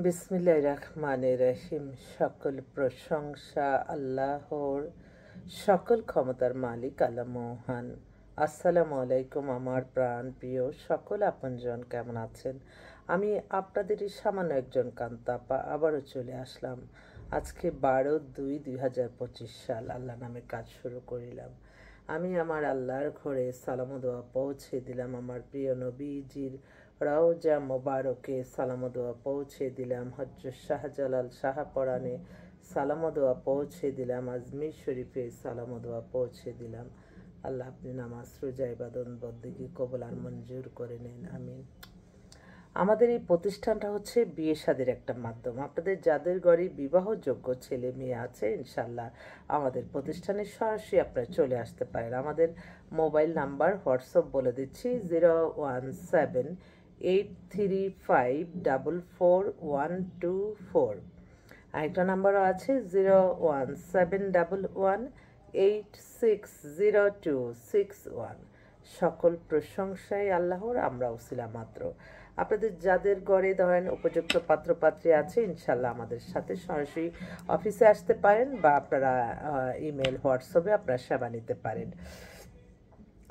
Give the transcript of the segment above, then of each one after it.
বিসমিল্লাহির রহমানির রহিম। সকল প্রশংসা আল্লাহর, সকল ক্ষমতার মালিক আল্লাহ মহান। আসসালামু আলাইকুম আমার প্রাণ প্রিয় সকল আপনজন, কেমন আছেন? আমি আপনাদেরই সামান্য একজন কান্তাপা আবারও চলে আসলাম। আজকে 12/2/2025 সাল, আল্লাহ নামে কাজ শুরু করিলাম। আমি আমার আল্লাহর ঘরে সালাম ও দোয়া পৌঁছে দিলাম। আমার প্রিয় নবীজির রওজা মোবারকে সালাম ও দোয়া পৌঁছে দিলাম। হজরত শাহজালাল শাহপরাণে সালাম ও দোয়া পৌঁছে দিলাম। আজমির শরীফে সালাম ও দোয়া পৌঁছে দিলাম। আল্লাহ আপনি নামাজ রোজা ইবাদত বন্দেগী কবুল আর মঞ্জুর করে নেন, আমিন। আমাদের এই প্রতিষ্ঠানটা হচ্ছে বিয়ে শাদির একটা মাধ্যম। আপনাদের যাদের ঘরে বিবাহযোগ্য ছেলে মেয়ে আছে, ইনশাল্লাহ আমাদের প্রতিষ্ঠানে সরাসরি আপনারা চলে আসতে পারেন। আমাদের মোবাইল নাম্বার হোয়াটসঅ্যাপ বলে দিচ্ছি, 01783544124। আরেকটা নাম্বারও আছে 01711860261। সকল প্রশংসাই আল্লাহর, আমরা উসিলা মাত্র। আপনাদের যাদের ঘরে ধরেন উপযুক্ত পাত্রপাত্রী আছে, ইনশাল্লাহ আমাদের সাথে সরাসরি অফিসে আসতে পারেন, বা আপনারা ইমেল হোয়াটসঅ্যাপে আপনারা সেবা নিতে পারেন।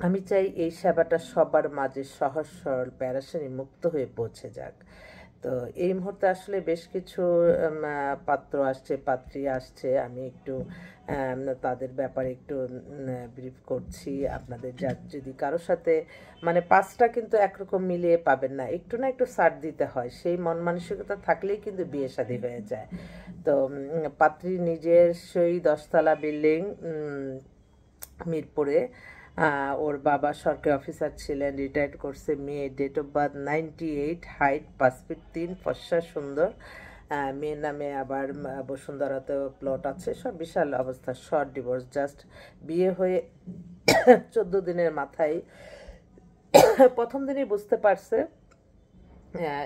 আমি চাই এই সেবাটা সবার মাঝে সহজ সরল প্যারাশানি মুক্ত হয়ে পৌঁছে যাক। তো এই মুহূর্তে আসলে বেশ কিছু পাত্র আসছে, পাত্রী আসছে। আমি একটু তাদের ব্যাপারে একটু ব্রিফ করছি আপনাদের। যদি কারোর সাথে মানে পাঁচটা কিন্তু একরকম মিলিয়ে পাবেন না, একটু না একটু ছাড় দিতে হয়। সেই মন মানসিকতা থাকলেই কিন্তু বিয়ে শাদী হয়ে যায়। তো পাত্রী নিজের সেই 10তলা বিল্ডিং মিরপুরে। ওর বাবা সরকারি অফিসার ছিলেন, রিটায়ার্ড করছে। মেয়ে date of birth 98, height 5 feet 3, ফর্সা সুন্দর। মেয়ের নামে আবার বসুন্ধরাতেও প্লট আছে। সব বিশাল অবস্থা। শর্ট ডিভোর্স, জাস্ট বিয়ে হয়ে 14 দিনের মাথায় প্রথম দিনই বুঝতে পারছে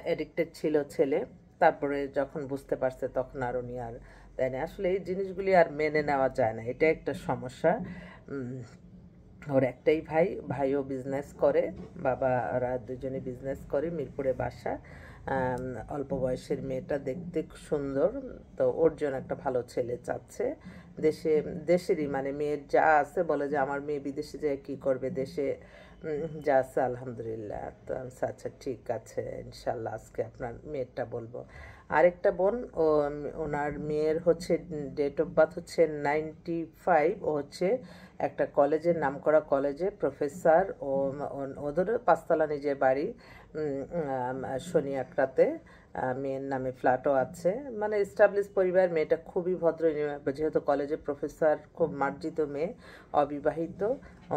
অ্যাডিক্টেড ছিল ছেলে। তারপরে যখন বুঝতে পারছে তখন আর উনি আর দেয় না। আসলে এই জিনিসগুলি আর মেনে নেওয়া যায় না, এটা একটা সমস্যা। ওর একটাই ভাইও বিজনেস করে, বাবারা দুজনে বিজনেস করে, মিরপুরে বাসা। অল্প বয়সের মেয়েটা দেখতে সুন্দর, তো ওর জন্য একটা ভালো ছেলে চাচ্ছে। দেশেরই মানে মেয়ের যা আছে, বলে যে আমার মেয়ে বিদেশে যেয়ে কী করবে, দেশে যা আছে আলহামদুলিল্লাহ। তো আচ্ছা ঠিক আছে, ইনশাল্লাহ আজকে আপনার মেয়েরটা বলবো। আরেকটা বোন, ওনার মেয়ের হচ্ছে ডেট অফ বার্থ হচ্ছে 95। ও হচ্ছে একটা কলেজের, নামকরা কলেজে প্রফেসর। ও ওদেরও 5তলা নিজের বাড়ি শনিয়াকড়াতে। মেয়ের নামে ফ্ল্যাটও আছে, মানে এস্টাবলিশ পরিবার। মেয়েটা খুবই ভদ্র, যেহেতু কলেজে প্রফেসর, খুব মার্জিত মেয়ে, অবিবাহিত।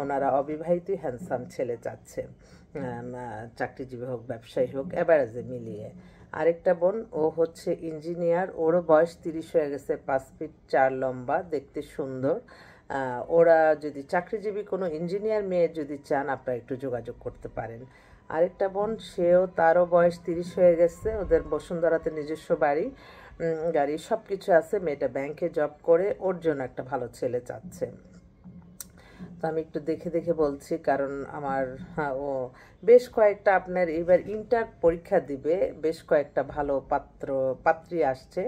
ওনারা অবিবাহিতই হ্যান্ডসাম ছেলে চাচ্ছে, চাকরিজীবী হোক ব্যবসায়ী হোক, অ্যাভারেজে মিলিয়ে। আরেকটা বোন, ও হচ্ছে ইঞ্জিনিয়ার, ওরও বয়স 30 হয়ে গেছে, 5 ফিট 4 লম্বা, দেখতে সুন্দর। ওরা যদি চাকরিজীবী কোনো ইঞ্জিনিয়ার মেয়ে যদি চান, আপনারা একটু যোগাযোগ করতে পারেন। আরেকটা বোন, তারও বয়স 30 হয়ে গেছে, ওদের বসুন্ধরাতে নিজস্ব বাড়ি, গাড়ি, সব কিছু আছে। মেয়েটা ব্যাংকে জব করে, ওর জন্য একটা ভালো ছেলে চাচ্ছে। তো আমি একটু দেখে দেখে বলছি, কারণ আমার ও বেশ কয়েকটা আপনার এবার ইন্টার পরীক্ষা দিবে, বেশ কয়েকটা ভালো পাত্রী আসছে,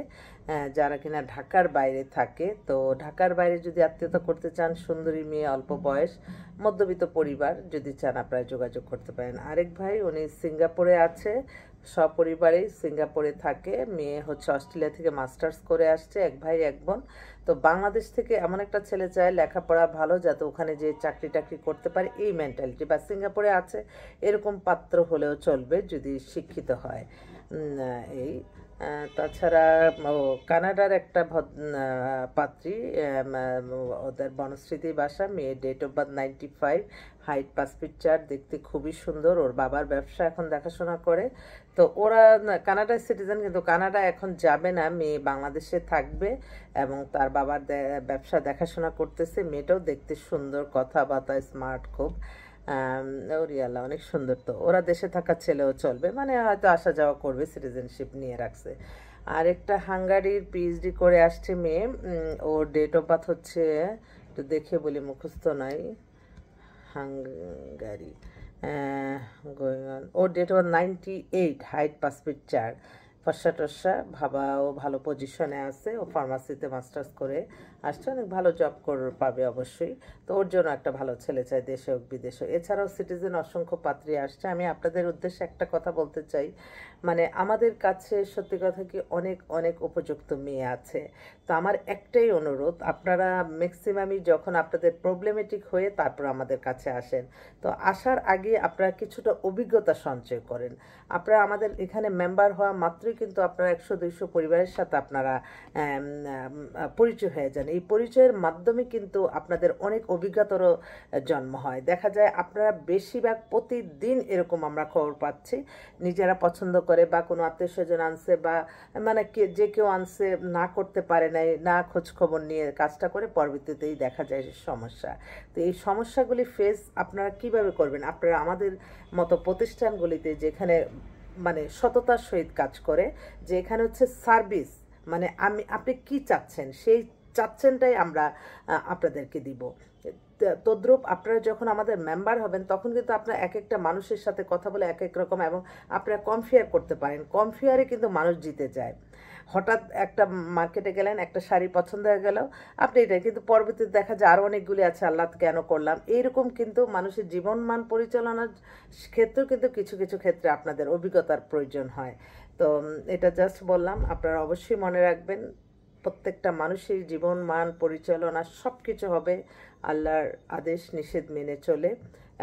যারা কিনা ঢাকার বাইরে থাকে। তো ঢাকার বাইরে যদি আত্মীয়তা করতে চান, সুন্দরী মেয়ে, অল্প বয়স, মধ্যবিত্ত পরিবার যদি চান, আপনারা যোগাযোগ করতে পারেন। আরেক ভাই, উনি সিঙ্গাপুরে আছে, সপরিবারেই সিঙ্গাপুরে থাকে। মেয়ে হচ্ছে অস্ট্রেলিয়া থেকে মাস্টার্স করে আসছে। এক ভাই এক বোন। তো বাংলাদেশ থেকে এমন একটা ছেলে চায় লেখাপড়া ভালো, যাতে ওখানে যে চাকরি টাকরি করতে পারে, এই মেন্টালিটি। বা সিঙ্গাপুরে আছে এরকম পাত্র হলেও চলবে, যদি শিক্ষিত হয়। এই তাছাড়া কানাডার একটা পাত্রী, ওদের বনশ্রীতি বাসা। মেয়ে date of birth 95, height 5 feet 4, দেখতে খুবই সুন্দর। ওর বাবার ব্যবসা এখন দেখাশোনা করে। তো ওরা কানাডার সিটিজেন, কিন্তু কানাডা এখন যাবে না, মেয়ে বাংলাদেশে থাকবে এবং তার বাবার ব্যবসা দেখাশোনা করতেছে। মেয়েটাও দেখতে সুন্দর, কথাবার্তা স্মার্ট খুব। ওরিয়ালা অনেক সুন্দর। তো ওরা দেশে থাকা ছেলেও চলবে, মানে হয়তো আসা যাওয়া করবে, সিটিজেনশিপ নিয়ে রাখছে। আর একটা হাঙ্গারির পিএইচডি করে আসছে মেয়ে। ওর ডেট অফ বার্থ হচ্ছে, একটু দেখে বলি, মুখস্থ নাই। Hungry going on. ওর ডেট অফ 98, হাইট 5 ফিট 4। ফর্সা টর্সা, ভাবাও ভালো পজিশনে আছে, ও ফার্মাসিতে মাস্টার্স করে আসছে, অনেক ভালো জব পাবে অবশ্যই। তো ওর জন্য একটা ভালো ছেলে চাই, দেশে হোক বিদেশে হোক। এছাড়াও সিটিজেন অসংখ্য পাত্রী আসছে। আমি আপনাদের উদ্দেশ্যে একটা কথা বলতে চাই, মানে আমাদের কাছে সত্যি কথা কি অনেক অনেক উপযুক্ত মেয়ে আছে। তো আমার একটাই অনুরোধ, আপনারা ম্যাক্সিমামই যখন আপনাদের প্রবলেমেটিক হয়ে তারপর আমাদের কাছে আসেন, তো আসার আগে আপনারা কিছুটা অভিজ্ঞতা সঞ্চয় করেন। আপনারা আমাদের এখানে মেম্বার হওয়া মাত্রই কিন্তু আপনারা 100-200 পরিবারের সাথে আপনারা পরিচয় হয়ে যান। এই পরিচয়ের মাধ্যমে কিন্তু আপনাদের অনেক অভিজ্ঞতারও জন্ম হয়। দেখা যায় আপনারা বেশিরভাগ প্রতিদিন এরকম আমরা খবর পাচ্ছি, নিজেরা পছন্দ করে বা কোনো আত্মীয় স্বজন আনছে বা মানে যে কেউ আনছে, না করতে পারে নাই, না খোঁজ খবর নিয়ে কাজটা করে পরবর্তীতেই দেখা যায় সমস্যা। তো এই সমস্যাগুলি ফেস আপনারা কিভাবে করবেন? আপনারা আমাদের মতো প্রতিষ্ঠানগুলিতে যেখানে মানে সততার সহিত কাজ করে, যে এখানে হচ্ছে সার্ভিস, মানে আপনি কি চাচ্ছেন সেই চাচ্ছেনটাই আমরা আপনাদেরকে দিব। তদ্রূপ আপনারা যখন আমাদের মেম্বার হবেন তখন কিন্তু আপনার এক একটা মানুষের সাথে কথা বলে এক এক রকম, এবং আপনারা কমফেয়ার করতে পারেন। কমফেয়ারে কিন্তু মানুষ জিতে যায়। হঠাৎ একটা মার্কেটে গেলেন, একটা শাড়ি পছন্দ হয়ে গেল, আপনি এটা, কিন্তু পরবর্তীতে দেখা যায় আরও অনেকগুলি আছে, আল্লাহ কেন করলাম, এইরকম কিন্তু মানুষের জীবনমান পরিচালনার ক্ষেত্রেও কিন্তু কিছু কিছু ক্ষেত্রে আপনাদের অভিজ্ঞতার প্রয়োজন হয়। তো এটা জাস্ট বললাম, আপনারা অবশ্যই মনে রাখবেন, প্রত্যেকটা মানুষের জীবন মান পরিচালনা সব কিছু হবে আল্লাহর আদেশ নিষেধ মেনে চলে,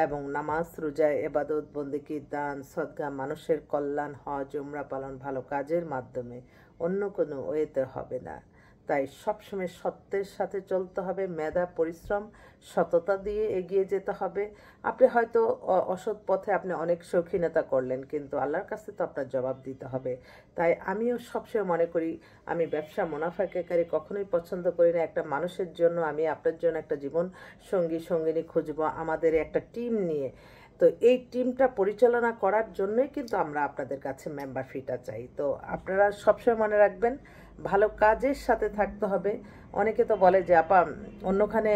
এবং নামাজ রোজা এবাদত বন্দেগী দান সদকা মানুষের কল্যাণ হজ উমরা পালন ভালো কাজের মাধ্যমে, অন্য কোনো ওয়েতে হবে না। তাই সবসময় সত্যের সাথে চলতে হবে, মেধা পরিশ্রম সততা দিয়ে এগিয়ে যেতে হবে। আপনি হয়তো অসৎ পথে আপনি অনেক শৌখিনতা করলেন, কিন্তু আল্লাহর কাছে তো আপনার জবাব দিতে হবে। তাই আমিও সবসময় মনে করি, আমি ব্যবসা মুনাফাকারী কখনোই পছন্দ করি না। একটা মানুষের জন্য আমি আপনার জন্য একটা জীবন সঙ্গিনী খুঁজবো, আমাদের একটা টিম নিয়ে। তো এই টিমটা পরিচালনা করার জন্যই কিন্তু আমরা আপনাদের কাছে মেম্বার ফিটা চাই। তো আপনারা সবসময় মনে রাখবেন, ভালো কাজের সাথে থাকতে হবে। অনেকে তো বলে যে আপা অন্যখানে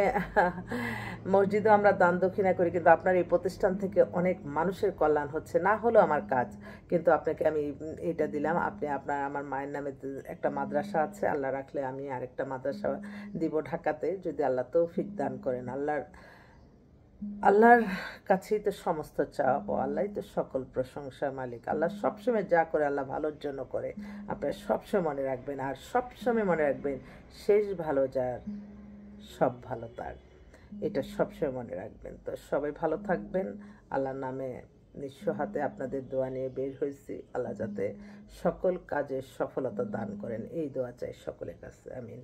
মসজিদে আমরা দান দক্ষিণা করি, কিন্তু আপনার এই প্রতিষ্ঠান থেকে অনেক মানুষের কল্যাণ হচ্ছে, না হলো আমার কাজ, কিন্তু আপনাকে আমি এটা দিলাম, আপনি আমার মায়ের নামে একটা মাদ্রাসা আছে, আল্লাহ রাখলে আমি আরেকটা মাদ্রাসা দিব ঢাকাতে, যদি আল্লাহ তৌফিক দান করেন। আল্লাহর কাছেই তো সমস্ত চাওয়া, আল্লাহই তো সকল প্রশংসার মালিক। আল্লাহ সবসময় যা করে আল্লাহ ভালোর জন্য করে, আপনারা সবসময় মনে রাখবেন। আর সবসময় মনে রাখবেন, শেষ ভালো যার সব ভালো তার, এটা সবসময় মনে রাখবেন। তো সবাই ভালো থাকবেন। আল্লাহর নামে নিঃস্ব হাতে আপনাদের দোয়া নিয়ে বের হয়েছি। আল্লাহ যাতে সকল কাজে সফলতা দান করেন, এই দোয়া চাই সকলের কাছে। আমিন।